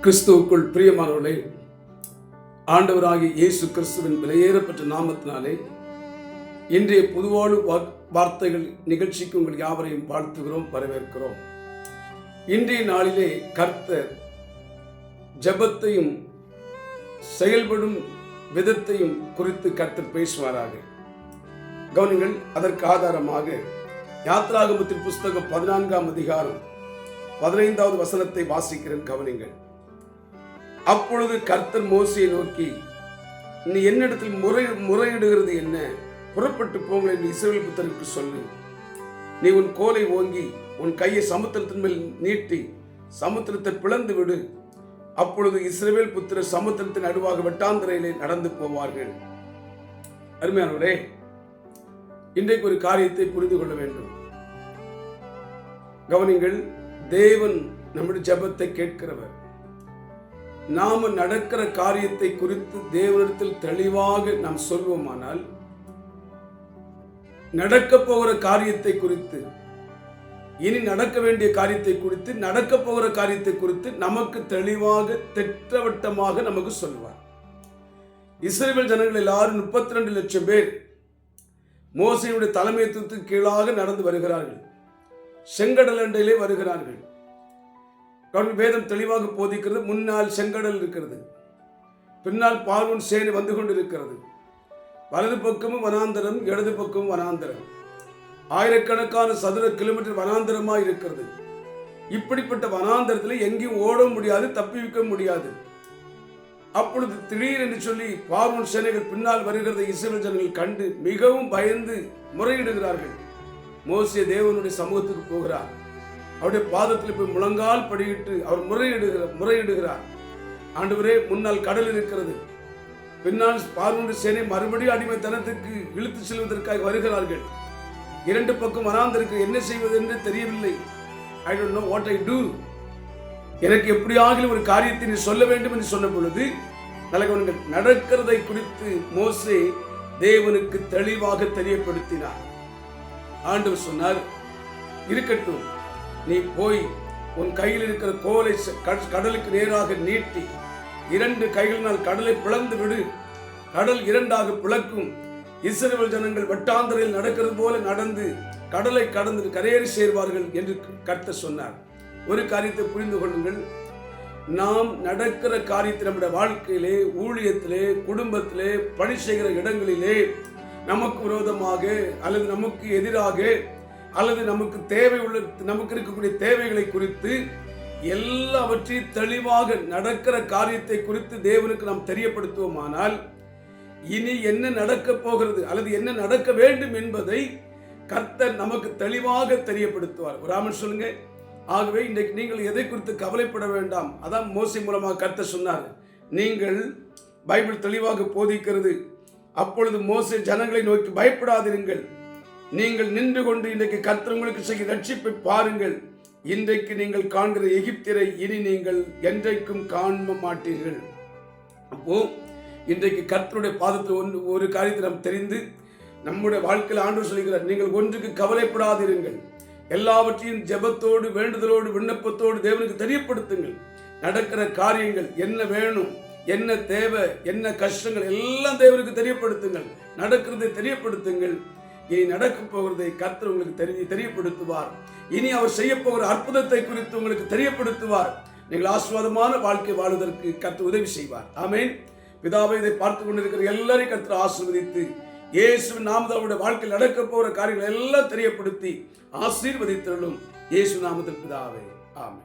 கிறிஸ்துவுக்குள் பிரியமானவர்களே, ஆண்டவராகிய இயேசு கிறிஸ்துவின் விலையேறப்பட்ட நாமத்தினாலே இன்றைய புதுவாழ்வு வார்த்தைகள் நிகழ்ச்சிக்கு உங்கள் யாவரையும் வாழ்த்துகிறோம், வரவேற்கிறோம். இன்றைய நாளிலே கர்த்தர் ஜெபத்தையும் செயல்படும் விதத்தையும் குறித்து கர்த்தர் பேசுவாராக. கவனிங்கள். அதற்கு ஆதாரமாக யாத்ராகமத்தின் புஸ்தகம் 14ஆம் அதிகாரம் 15வது வசனத்தை வாசிக்கிறேன். கவனிங்கள். அப்பொழுது கர்த்தர் மோசேயை நோக்கி, நீ என்னிடத்தில் முறையிடுகிறது என்ன? புறப்பட்டு போங்கள் என்று இஸ்ரவேல் புத்திரருக்கு சொல்லு. நீ உன் கோலை ஓங்கி உன் கையை சமுத்திரத்தின் மேல் நீட்டி சமுத்திரத்தை பிளந்து விடு. அப்பொழுது இஸ்ரவேல் புத்திரர் சமுத்திரத்தின் நடுவாக வெட்டாந்தரையிலே நடந்து போவார்கள். அருமையானவரே, இன்றைக்கு ஒரு காரியத்தை புரிந்து கொள்ள வேண்டும். கவனிங்கள். தேவன் நம்முடைய ஜெபத்தை கேட்கிறவர். நாம நடக்கிற காரியத்தை குறித்து தேவனிடத்தில் தெளிவாக நாம் சொல்வோமானால், நடக்க போகிற காரியத்தை குறித்து, இனி நடக்க வேண்டிய காரியத்தை குறித்து, நடக்க போகிற காரியத்தை குறித்து நமக்கு தெளிவாக திட்டவட்டமாக நமக்கு சொல்வார். இஸ்ரவேல் ஜனங்கள் எல்லாரும் 32 லட்சம் பேர் மோசேயுடைய தலைமைத்துவத்துக்கு கீழாக நடந்து வருகிறார்கள். செங்கடல் அண்டையிலே வருகிறார்கள். வேதம் தெளிவாக போதிக்கிறது. முன்னால் செங்கடல் இருக்கிறது, பின்னால் பார்வோன் சேனை வந்து கொண்டிருக்கிறது. வலது பக்கமும் வனாந்தரம், இடது பக்கமும் வனாந்தரம். ஆயிரக்கணக்கான சதுர கிலோமீட்டர் வனாந்தரமாக இருக்கிறது. இப்படிப்பட்ட வனாந்தரத்தில் எங்கேயும் ஓட முடியாது, தப்பி வைக்க முடியாது. அப்பொழுது திடீரென்று சொல்லி பார்வோன் சேனைகள் பின்னால் வருகிறதை இஸ்ரவேல் ஜனங்கள் கண்டு மிகவும் பயந்து முறையிடுகிறார்கள். மோசே தேவனுடைய சமூகத்துக்கு போகிறார். அவருடைய பாதத்தில் போய் முழங்கால் படியிட்டு அவர் முறையிடுகிறார். ஆண்டவரே, முன்னால் கடல் இருக்கிறது, பின்னால் பார்வோனுடைய சேனை மறுபடியும் அடிமைத்தனத்துக்கு இழுத்து செல்வதற்காக வருகிறார்கள். இரண்டு பக்கம் வனாந்தருக்கு என்ன செய்வது என்று தெரியவில்லை. I don't know what I do. எனக்கு எப்படியாகிலும் ஒரு காரியத்தை நீ சொல்ல வேண்டும் என்று சொன்ன பொழுது, நல்லவர்கள் நடக்கிறதை குறித்து மோசே தேவனுக்கு தெளிவாக தெரியப்படுத்தினார். ஆண்டவர் சொன்னார், இருக்கட்டும், நீ போய் உன் கையில் இருக்கிற கோலை கடலுக்கு நேராக நீட்டி 2 கைகளினால் கடலை பிளந்து விடு. கடல் 2ஆக பிளக்கும். இஸ்ரவேல் ஜனங்கள் வட்டாந்தரையில் நடக்கிறது போல நடந்து கடலை கடந்து கரையேறி சேர்வார்கள் என்று கர்த்தர் சொன்னார். ஒரு காரியத்தை புரிந்து கொள்ளுங்கள். நாம் நடக்கிற காரியத்தை நம்முடைய வாழ்க்கையிலே, ஊழியத்திலே, குடும்பத்திலே, பணி செய்கிற இடங்களிலே நமக்கு விரோதமாக அல்லது நமக்கு எதிராக அல்லது நமக்கு நமக்கு இருக்கக்கூடிய தேவைகளை குறித்து எல்லாவற்றையும் தெளிவாக நடக்கிற காரியத்தை குறித்து தேவனுக்கு நாம் தெரியப்படுத்துவோமானால், இனி என்ன நடக்க போகிறது அல்லது என்ன நடக்க வேண்டும் என்பதை கர்த்தர் நமக்கு தெளிவாக தெரியப்படுத்துவார். ஒரு ஆமென் சொல்லுங்க. ஆகவே இன்றைக்கு நீங்கள் எதை குறித்து கவலைப்பட வேண்டாம். அதான் மோசே மூலமாக கர்த்தர் சொன்னார். நீங்கள் பைபிள் தெளிவாக போதிக்கிறது. அப்பொழுது மோசே ஜனங்களை நோக்கி, பயப்படாதிருங்கள், நீங்கள் நின்று கொண்டு இன்றைக்கு கர்த்தர் உங்களுக்கு செய்ய ரட்சிப்பை பாருங்கள். இன்றைக்கு நீங்கள் காண்கிற எகிப்தியரை இனி நீங்கள் என்றைக்கும் காண மாட்டீர்கள். அப்போ இன்றைக்கு கர்த்தருடைய பாதத்தில் ஒரு காரியத்தை நாம் தெரிந்து நம்முடைய வாழ்க்கையில் ஆண்டவர் சொல்கிறார், நீங்கள் ஒன்றுக்கு கவலைப்படாதிருங்கள், எல்லாவற்றையும் ஜெபத்தோடு, வேண்டுதலோடு, விண்ணப்பத்தோடு தேவனுக்கு தெரியப்படுத்துங்கள். நடக்கிற காரியங்கள் என்ன வேணும், என்ன தேவை, என்ன கஷ்டங்கள் எல்லாம் தேவனுக்கு தெரியப்படுத்துங்கள். நடக்கிறதை தெரியப்படுத்துங்கள். இனி நடக்க போகிறதை கர்த்தர் உங்களுக்கு தெரியப்படுத்துவார். இனி அவர் செய்ய போகிற அற்புதத்தை குறித்து உங்களுக்கு தெரியப்படுத்துவார். நீங்கள் ஆசீர்வாதமான வாழ்க்கை வாழ்வதற்கு கர்த்தர் உதவி செய்வார். ஆமென். பிதாவை இதை பார்த்து கொண்டிருக்கிற எல்லாரையும் கர்த்தர் ஆசீர்வதித்து, இயேசுவின் நாமத்தில் அவருடைய வாழ்க்கையில் நடக்க போகிற காரியங்கள் எல்லாம் தெரியப்படுத்தி ஆசீர்வதித்தருளும். இயேசு நாமத்தில் பிதாவே, ஆமென்.